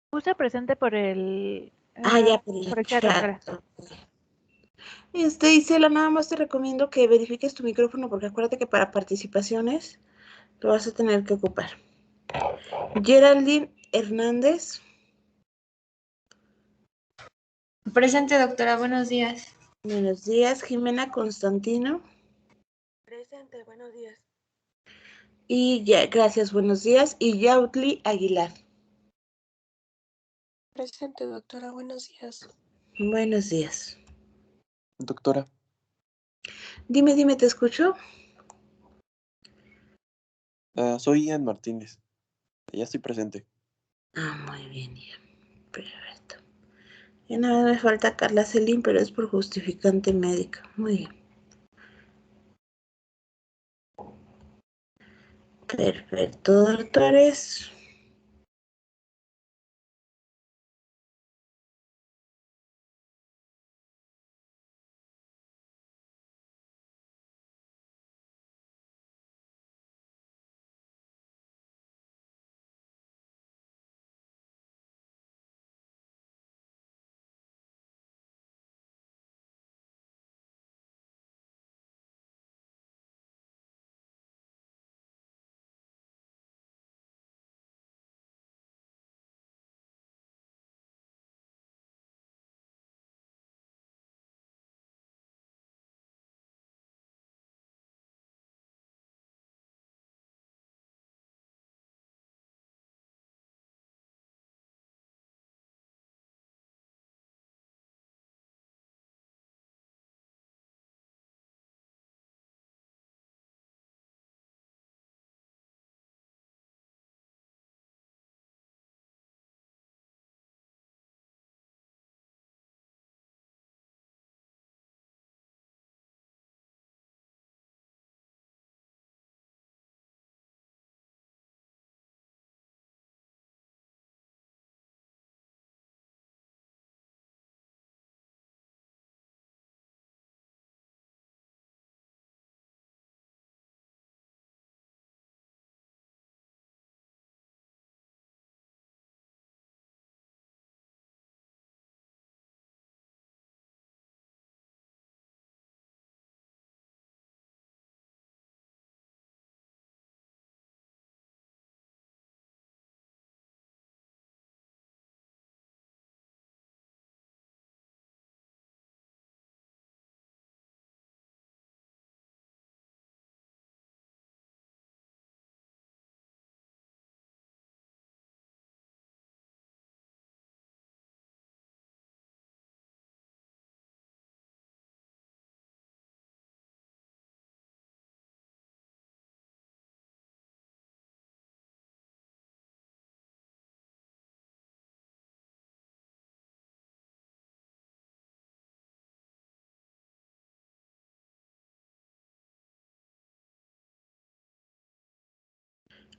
Puse presente por Ya, por el por el chat, chat. doctora. Isela, nada más te recomiendo que verifiques tu micrófono porque acuérdate que para participaciones lo vas a tener que ocupar. Geraldine Hernández. Presente, doctora. Buenos días. Buenos días. Jimena Constantino. Presente, buenos días. Y ya, gracias, buenos días. Y Yautli Aguilar. Presente, doctora, buenos días. Buenos días. Doctora. Dime, ¿te escucho? Soy Ian Martínez. Ya estoy presente. Muy bien, Ian. Perfecto. Ya nada me falta Carla Celín, pero es por justificante médica. Muy bien. Perfecto, doctores.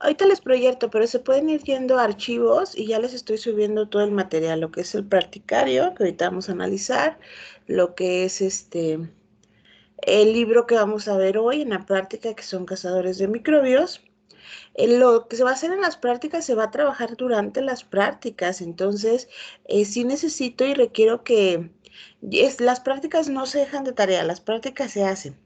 Ahorita les proyecto, pero se pueden ir yendo a archivos y ya les estoy subiendo todo el material, lo que es el practicario, que ahorita vamos a analizar, lo que es el libro que vamos a ver hoy en la práctica, que son cazadores de microbios. Lo que se va a hacer en las prácticas se va a trabajar durante las prácticas, entonces sí necesito y requiero que las prácticas no se dejan de tarea, las prácticas se hacen.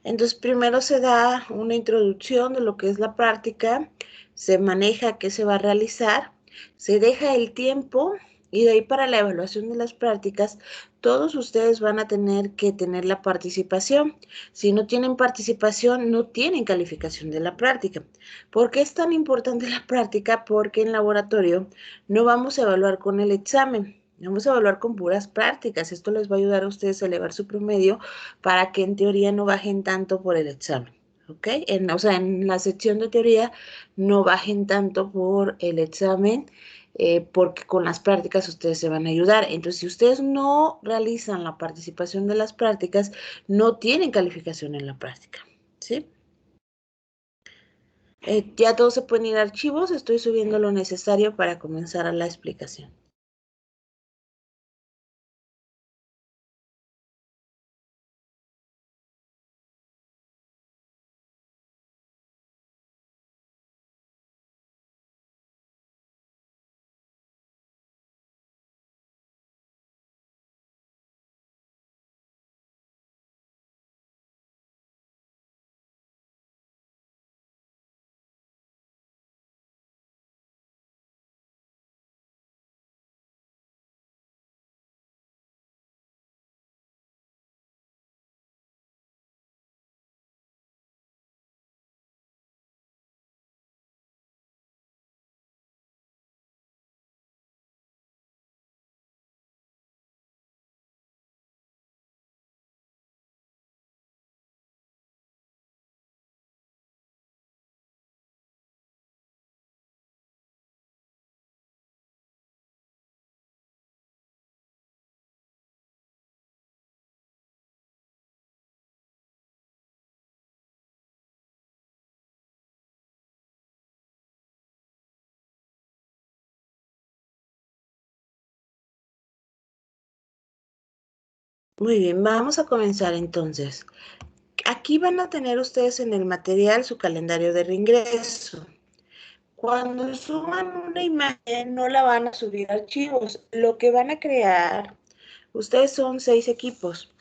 Entonces, primero se da una introducción de lo que es la práctica, se maneja qué se va a realizar, se deja el tiempo y de ahí para la evaluación de las prácticas, todos ustedes van a tener que tener la participación. Si no tienen participación, no tienen calificación de la práctica. ¿Por qué es tan importante la práctica? Porque en laboratorio no vamos a evaluar con el examen. Vamos a evaluar con puras prácticas. Esto les va a ayudar a ustedes a elevar su promedio para que en teoría no bajen tanto por el examen. ¿Ok? O sea, en la sección de teoría no bajen tanto por el examen, porque con las prácticas ustedes se van a ayudar. Entonces, si ustedes no realizan la participación de las prácticas, no tienen calificación en la práctica. ¿Sí? Ya todos se pueden ir a archivos, estoy subiendo lo necesario para comenzar a la explicación. Muy bien, vamos a comenzar entonces. Aquí van a tener ustedes en el material su calendario de reingreso. Cuando suban una imagen, no la van a subir a archivos. Lo que van a crear, ustedes son 6 equipos.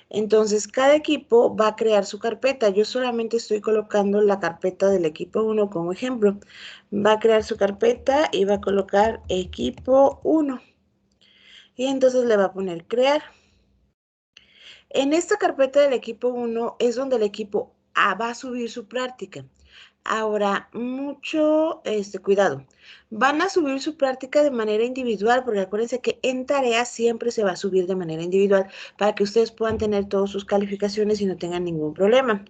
Entonces, cada equipo va a crear su carpeta. Yo solamente estoy colocando la carpeta del equipo 1 como ejemplo. Va a crear su carpeta y va a colocar equipo 1. Y entonces le va a poner crear. En esta carpeta del equipo 1 es donde el equipo A va a subir su práctica. Ahora, mucho cuidado. Van a subir su práctica de manera individual, porque acuérdense que en tareas siempre se va a subir de manera individual para que ustedes puedan tener todas sus calificaciones y no tengan ningún problema.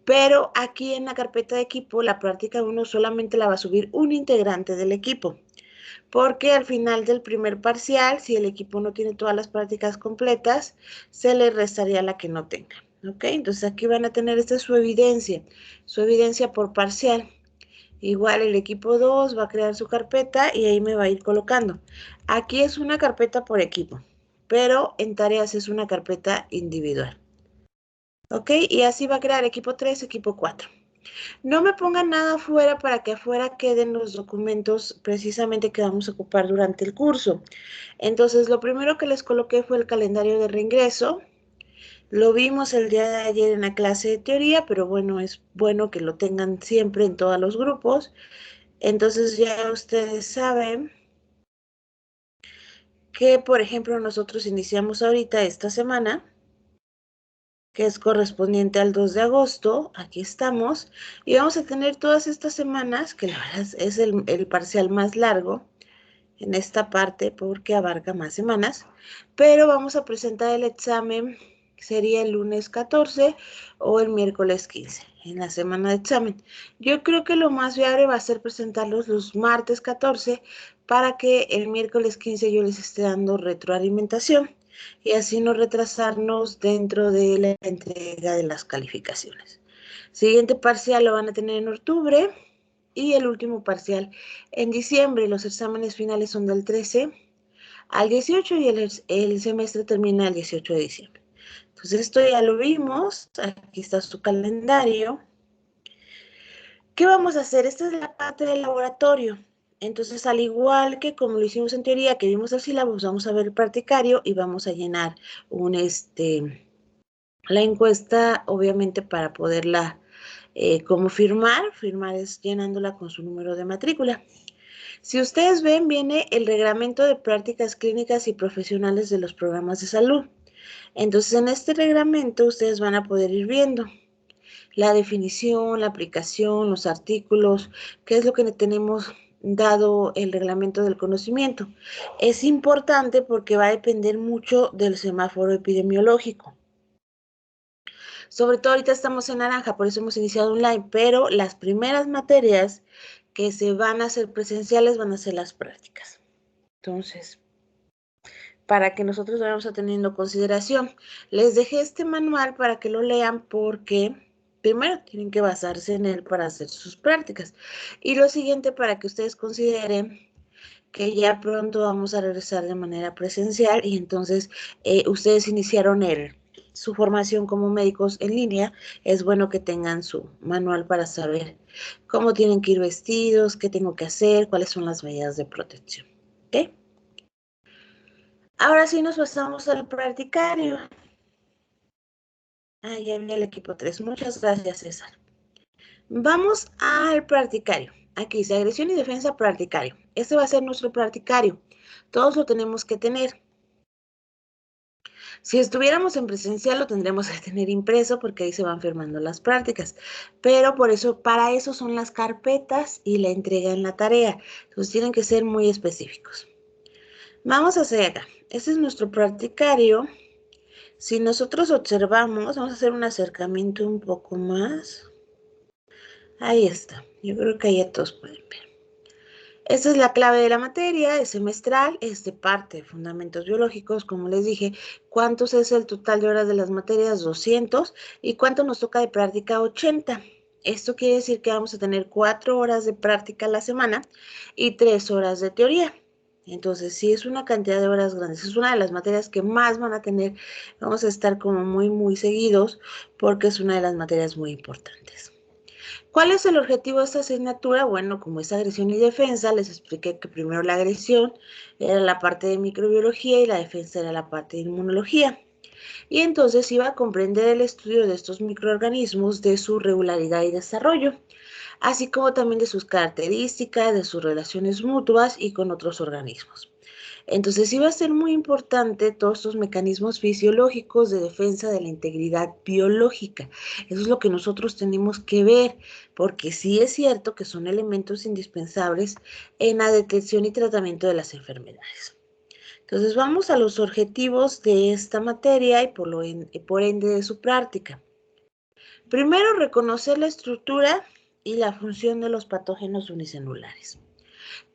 Pero aquí en la carpeta de equipo, la práctica 1 solamente la va a subir un integrante del equipo, porque al final del primer parcial, si el equipo no tiene todas las prácticas completas, se le restaría la que no tenga. ¿Ok? Entonces aquí van a tener esta es su evidencia por parcial. Igual el equipo 2 va a crear su carpeta y ahí me va a ir colocando. Aquí es una carpeta por equipo, pero en tareas es una carpeta individual. ¿Ok? Y así va a crear equipo 3, equipo 4. No me pongan nada afuera para que afuera queden los documentos precisamente que vamos a ocupar durante el curso. Entonces, lo primero que les coloqué fue el calendario de reingreso. Lo vimos el día de ayer en la clase de teoría, pero bueno, es bueno que lo tengan siempre en todos los grupos. Entonces ya ustedes saben que, por ejemplo, nosotros iniciamos ahorita esta semana, que es correspondiente al 2 de agosto, aquí estamos, y vamos a tener todas estas semanas, que la verdad es el parcial más largo en esta parte porque abarca más semanas, pero vamos a presentar el examen, sería el lunes 14 o el miércoles 15, en la semana de examen. Yo creo que lo más viable va a ser presentarlos los martes 14 para que el miércoles 15 yo les esté dando retroalimentación y así no retrasarnos dentro de la entrega de las calificaciones. Siguiente parcial lo van a tener en octubre y el último parcial en diciembre. Los exámenes finales son del 13 al 18 y el semestre termina el 18 de diciembre. Entonces esto ya lo vimos, aquí está su calendario. ¿Qué vamos a hacer? Esta es la parte del laboratorio. Entonces, al igual que como lo hicimos en teoría, que vimos el sílabus, vamos a ver el practicario y vamos a llenar la encuesta, obviamente, para poderla como firmar es llenándola con su número de matrícula. Si ustedes ven, viene el reglamento de prácticas clínicas y profesionales de los programas de salud. Entonces, en este reglamento ustedes van a poder ir viendo la definición, la aplicación, los artículos, qué es lo que tenemos dado el reglamento del conocimiento. Es importante porque va a depender mucho del semáforo epidemiológico. Sobre todo ahorita estamos en naranja, por eso hemos iniciado online, pero las primeras materias que se van a hacer presenciales van a ser las prácticas. Entonces, para que nosotros vayamos teniendo consideración, les dejé este manual para que lo lean porque primero tienen que basarse en él para hacer sus prácticas. Y lo siguiente, para que ustedes consideren que ya pronto vamos a regresar de manera presencial y entonces ustedes iniciaron su formación como médicos en línea, es bueno que tengan su manual para saber cómo tienen que ir vestidos, qué tengo que hacer, cuáles son las medidas de protección. ¿Ok? Ahora sí nos pasamos al practicario. Ah, ya viene el equipo 3. Muchas gracias, César. Vamos al practicario. Aquí dice agresión y defensa practicario. Este va a ser nuestro practicario. Todos lo tenemos que tener. Si estuviéramos en presencial lo tendremos que tener impreso porque ahí se van firmando las prácticas. Pero por eso, para eso son las carpetas y la entrega en la tarea. Entonces tienen que ser muy específicos. Vamos a hacer acá. Este es nuestro practicario. Si nosotros observamos, vamos a hacer un acercamiento un poco más. Ahí está. Yo creo que ahí ya todos pueden ver. Esta es la clave de la materia, es semestral, es de parte de fundamentos biológicos, como les dije. ¿Cuántos es el total de horas de las materias? 200. ¿Y cuánto nos toca de práctica? 80. Esto quiere decir que vamos a tener 4 horas de práctica a la semana y 3 horas de teoría. Entonces, sí es una cantidad de horas grandes, es una de las materias que más van a tener, vamos a estar como muy seguidos porque es una de las materias muy importantes. ¿Cuál es el objetivo de esta asignatura? Bueno, como es agresión y defensa, les expliqué que primero la agresión era la parte de microbiología y la defensa era la parte de inmunología. Y entonces iba a comprender el estudio de estos microorganismos, de su regularidad y desarrollo, así como también de sus características, de sus relaciones mutuas y con otros organismos. Entonces iba a ser muy importante todos estos mecanismos fisiológicos de defensa de la integridad biológica. Eso es lo que nosotros tenemos que ver, porque sí es cierto que son elementos indispensables en la detección y tratamiento de las enfermedades. Entonces vamos a los objetivos de esta materia y por ende de su práctica. Primero, reconocer la estructura y la función de los patógenos unicelulares,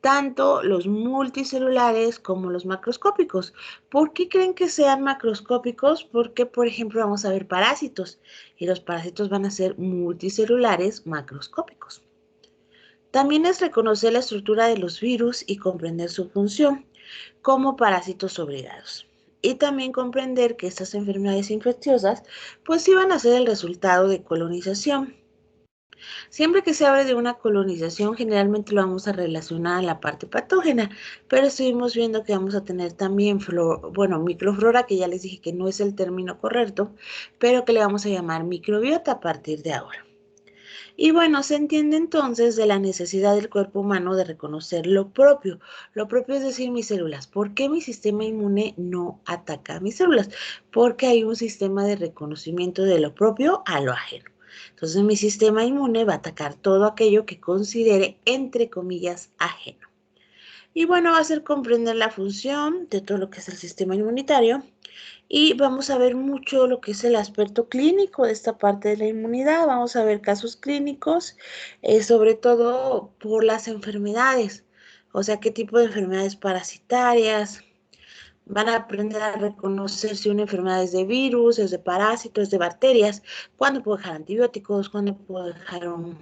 tanto los multicelulares como los macroscópicos. ¿Por qué creen que sean macroscópicos? Porque, por ejemplo, vamos a ver parásitos y los parásitos van a ser multicelulares macroscópicos. También es reconocer la estructura de los virus y comprender su función como parásitos obligados. Y también comprender que estas enfermedades infecciosas pues iban a ser el resultado de colonización. Siempre que se habla de una colonización, generalmente lo vamos a relacionar a la parte patógena, pero estuvimos viendo que vamos a tener también microflora, que ya les dije que no es el término correcto, pero que le vamos a llamar microbiota a partir de ahora. Y bueno, se entiende entonces de la necesidad del cuerpo humano de reconocer lo propio. Lo propio es decir, mis células. ¿Por qué mi sistema inmune no ataca a mis células? Porque hay un sistema de reconocimiento de lo propio a lo ajeno. Entonces mi sistema inmune va a atacar todo aquello que considere, entre comillas, ajeno. Y bueno, va a ser comprender la función de todo lo que es el sistema inmunitario. Y vamos a ver mucho lo que es el aspecto clínico de esta parte de la inmunidad. Vamos a ver casos clínicos, sobre todo por las enfermedades. O sea, qué tipo de enfermedades parasitarias. Van a aprender a reconocer si una enfermedad es de virus, es de parásitos, es de bacterias, cuándo puedo dejar antibióticos, cuándo puedo dejar un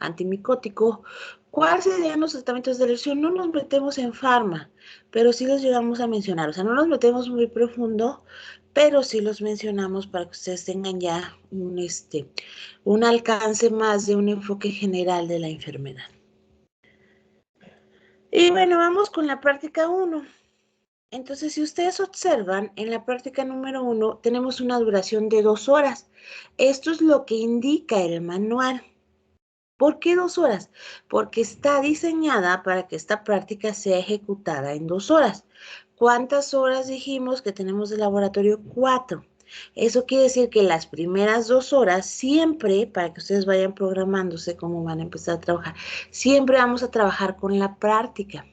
antimicótico, cuáles serían los tratamientos de lesión. No nos metemos en farma, pero sí los llegamos a mencionar. O sea, no nos metemos muy profundo, pero sí los mencionamos para que ustedes tengan ya un alcance más de un enfoque general de la enfermedad. Y bueno, vamos con la práctica 1. Entonces, si ustedes observan, en la práctica número 1 tenemos una duración de 2 horas. Esto es lo que indica el manual. ¿Por qué 2 horas? Porque está diseñada para que esta práctica sea ejecutada en 2 horas. ¿Cuántas horas dijimos que tenemos de laboratorio? 4. Eso quiere decir que las primeras 2 horas siempre, para que ustedes vayan programándose cómo van a empezar a trabajar, siempre vamos a trabajar con la práctica.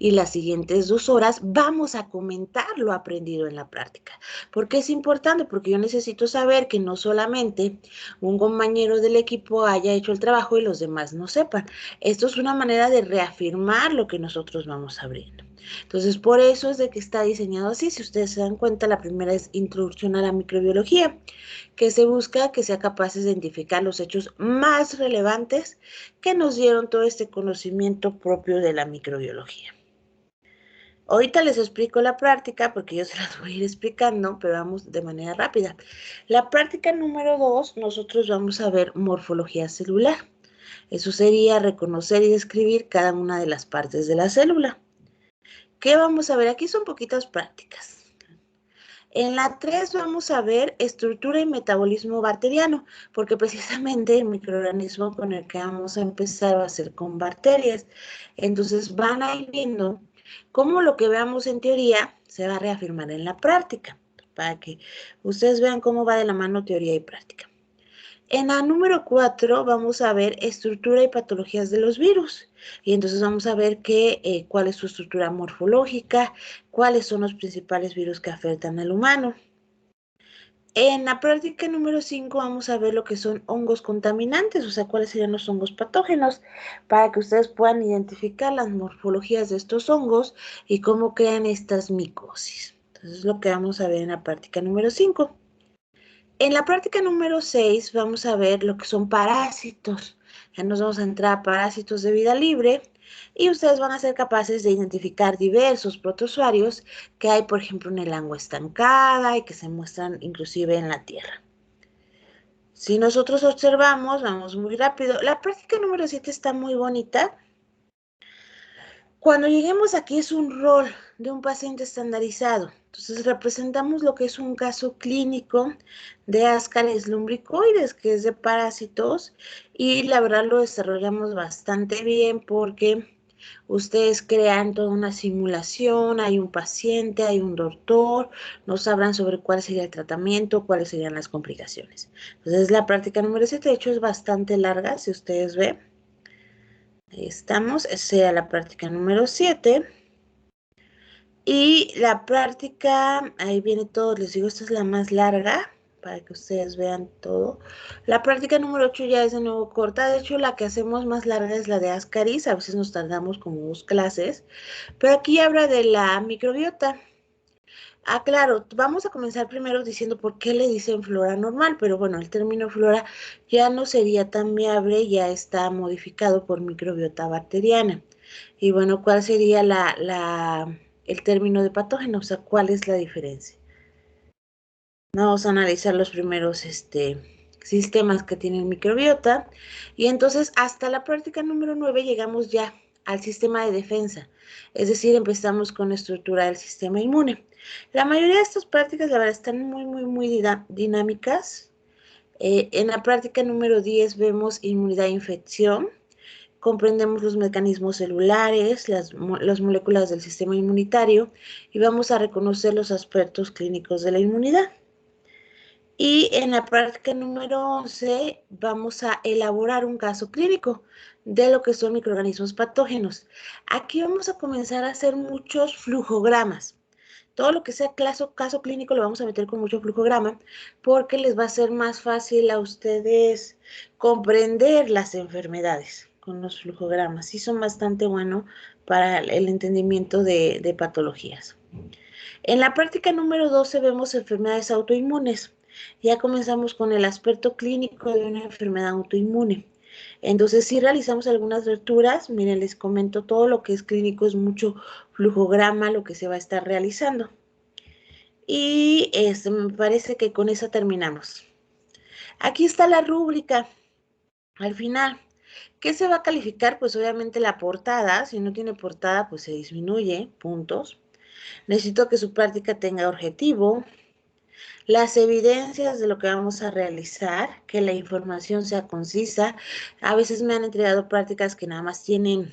Y las siguientes 2 horas vamos a comentar lo aprendido en la práctica. ¿Por qué es importante? Porque yo necesito saber que no solamente un compañero del equipo haya hecho el trabajo y los demás no sepan. Esto es una manera de reafirmar lo que nosotros vamos abriendo. Entonces, por eso es de que está diseñado así. Si ustedes se dan cuenta, la primera es introducción a la microbiología, que se busca que sea capaces de identificar los hechos más relevantes que nos dieron todo este conocimiento propio de la microbiología. Ahorita les explico la práctica porque yo se las voy a ir explicando, pero vamos de manera rápida. La práctica número 2, nosotros vamos a ver morfología celular. Eso sería reconocer y describir cada una de las partes de la célula. ¿Qué vamos a ver? Aquí son poquitas prácticas. En la 3 vamos a ver estructura y metabolismo bacteriano, porque precisamente el microorganismo con el que vamos a empezar va a ser con bacterias. Entonces van a ir viendo cómo lo que veamos en teoría se va a reafirmar en la práctica, para que ustedes vean cómo va de la mano teoría y práctica. En la número 4 vamos a ver estructura y patologías de los virus. Y entonces vamos a ver cuál es su estructura morfológica, cuáles son los principales virus que afectan al humano. En la práctica número 5 vamos a ver lo que son hongos contaminantes, o sea, cuáles serían los hongos patógenos, para que ustedes puedan identificar las morfologías de estos hongos y cómo crean estas micosis. Entonces es lo que vamos a ver en la práctica número 5. En la práctica número 6 vamos a ver lo que son parásitos. Ya nos vamos a entrar a parásitos de vida libre y ustedes van a ser capaces de identificar diversos protozoarios que hay, por ejemplo, en el agua estancada y que se muestran inclusive en la tierra. Si nosotros observamos, vamos muy rápido. La práctica número 7 está muy bonita. Cuando lleguemos aquí es un rol de un paciente estandarizado. Entonces representamos lo que es un caso clínico de Ascaris lumbricoides, que es de parásitos, y la verdad lo desarrollamos bastante bien porque ustedes crean toda una simulación, hay un paciente, hay un doctor, nos hablan sobre cuál sería el tratamiento, cuáles serían las complicaciones. Entonces la práctica número 7, de hecho, es bastante larga, si ustedes ven. Ahí estamos, esa sería la práctica número 7. Y la práctica, ahí viene todo, les digo, esta es la más larga, para que ustedes vean todo. La práctica número 8 ya es de nuevo corta, de hecho la que hacemos más larga es la de Ascaris, a veces nos tardamos como 2 clases, pero aquí habla de la microbiota. Ah, claro, vamos a comenzar primero diciendo por qué le dicen flora normal, pero bueno, el término flora ya no sería tan viable, ya está modificado por microbiota bacteriana. Y bueno, ¿cuál sería el término de patógeno? O sea, ¿cuál es la diferencia? Vamos a analizar los primeros sistemas que tienen microbiota. Y entonces, hasta la práctica número 9 llegamos ya al sistema de defensa. Es decir, empezamos con la estructura del sistema inmune. La mayoría de estas prácticas, la verdad, están muy dinámicas. En la práctica número 10 vemos inmunidad e infección. Comprendemos los mecanismos celulares, las moléculas del sistema inmunitario y vamos a reconocer los aspectos clínicos de la inmunidad. Y en la práctica número 11 vamos a elaborar un caso clínico de lo que son microorganismos patógenos. Aquí vamos a comenzar a hacer muchos flujogramas. Todo lo que sea caso clínico lo vamos a meter con mucho flujograma porque les va a ser más fácil a ustedes comprender las enfermedades con los flujogramas. Sí son bastante buenos para el entendimiento de patologías. En la práctica número 12 vemos enfermedades autoinmunes. Ya comenzamos con el aspecto clínico de una enfermedad autoinmune. Entonces, si realizamos algunas lecturas, miren, les comento todo lo que es clínico, es mucho flujograma lo que se va a estar realizando. Y me parece que con eso terminamos. Aquí está la rúbrica. Al final, ¿qué se va a calificar? Pues obviamente la portada. Si no tiene portada, pues se disminuye puntos. Necesito que su práctica tenga objetivo. Las evidencias de lo que vamos a realizar, que la información sea concisa. A veces me han entregado prácticas que nada más tienen,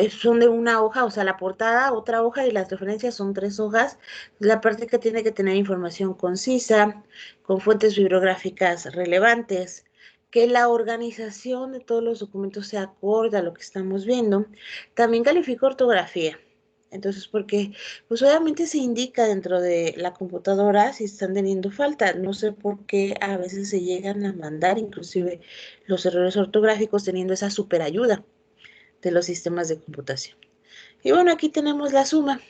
son de una hoja, o sea, la portada, otra hoja y las referencias son 3 hojas. La práctica tiene que tener información concisa, con fuentes bibliográficas relevantes, que la organización de todos los documentos sea acorde a lo que estamos viendo. También califico ortografía. Entonces, porque pues obviamente se indica dentro de la computadora si están teniendo falta. No sé por qué a veces se llegan a mandar inclusive los errores ortográficos teniendo esa super ayuda de los sistemas de computación. Y bueno, aquí tenemos la suma.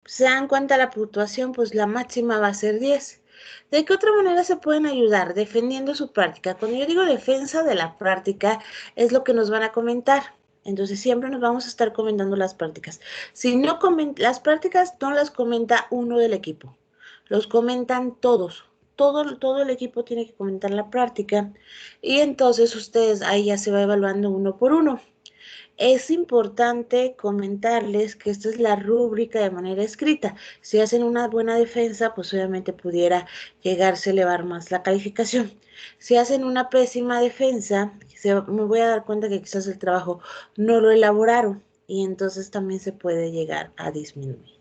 Se dan cuenta la puntuación, pues la máxima va a ser 10. ¿De qué otra manera se pueden ayudar? Defendiendo su práctica. Cuando yo digo defensa de la práctica, es lo que nos van a comentar. Entonces siempre nos vamos a estar comentando las prácticas. Si no las prácticas no las comenta uno del equipo, los comentan todos. Todo el equipo tiene que comentar la práctica y entonces ustedes ahí ya se va evaluando uno por uno. Es importante comentarles que esta es la rúbrica de manera escrita. Si hacen una buena defensa, pues obviamente pudiera llegarse a elevar más la calificación. Si hacen una pésima defensa, me voy a dar cuenta que quizás el trabajo no lo elaboraron y entonces también se puede llegar a disminuir.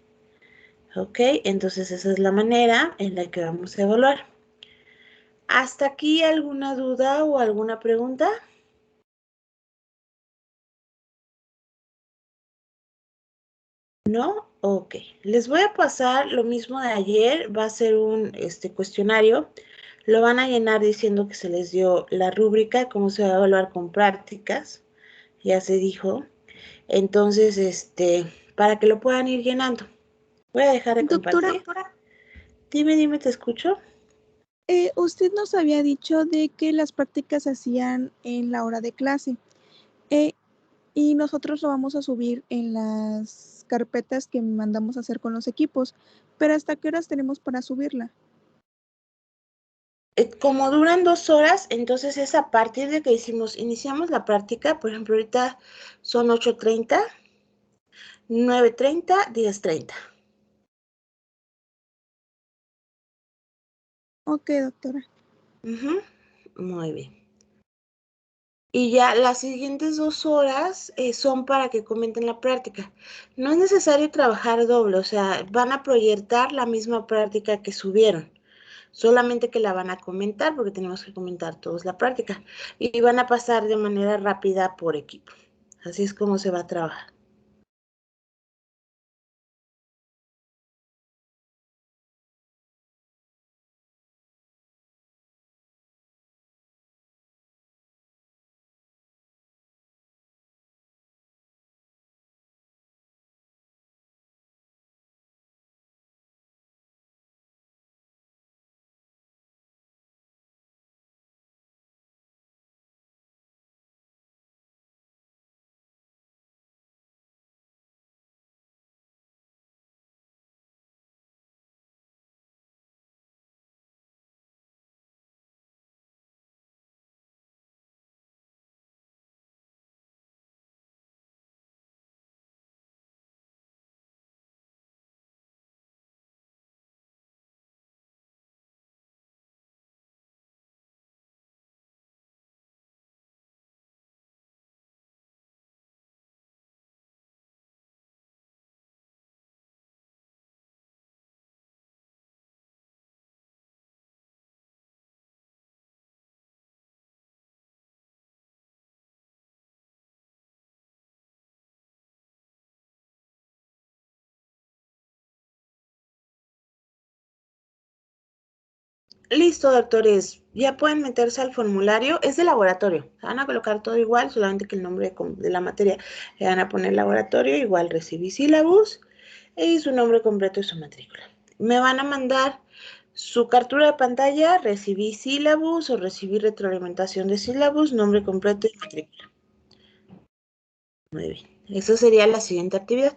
¿Ok? Entonces esa es la manera en la que vamos a evaluar. ¿Hasta aquí alguna duda o alguna pregunta? ¿No? Ok. Les voy a pasar lo mismo de ayer. Va a ser un cuestionario. Lo van a llenar diciendo que se les dio la rúbrica, cómo se va a evaluar con prácticas. Ya se dijo. Entonces, para que lo puedan ir llenando. Voy a dejar de compartir. Doctora, Dime, te escucho. Usted nos había dicho de que las prácticas se hacían en la hora de clase y nosotros lo vamos a subir en las carpetas que mandamos a hacer con los equipos, pero ¿hasta qué horas tenemos para subirla? Como duran 2 horas, entonces es a partir de que iniciamos la práctica, por ejemplo, ahorita son 8:30, 9:30, 10:30. Ok, doctora. Muy bien. Y ya las siguientes 2 horas son para que comenten la práctica. No es necesario trabajar doble, o sea, van a proyectar la misma práctica que subieron. Solamente que la van a comentar porque tenemos que comentar todos la práctica. Y van a pasar de manera rápida por equipo. Así es como se va a trabajar. Listo, doctores. Ya pueden meterse al formulario. Es de laboratorio. Van a colocar todo igual, solamente que el nombre de la materia le van a poner laboratorio, igual recibí sílabus y su nombre completo y su matrícula. Me van a mandar su captura de pantalla, recibí sílabus o recibí retroalimentación de sílabus, nombre completo y matrícula. Muy bien. Eso sería la siguiente actividad.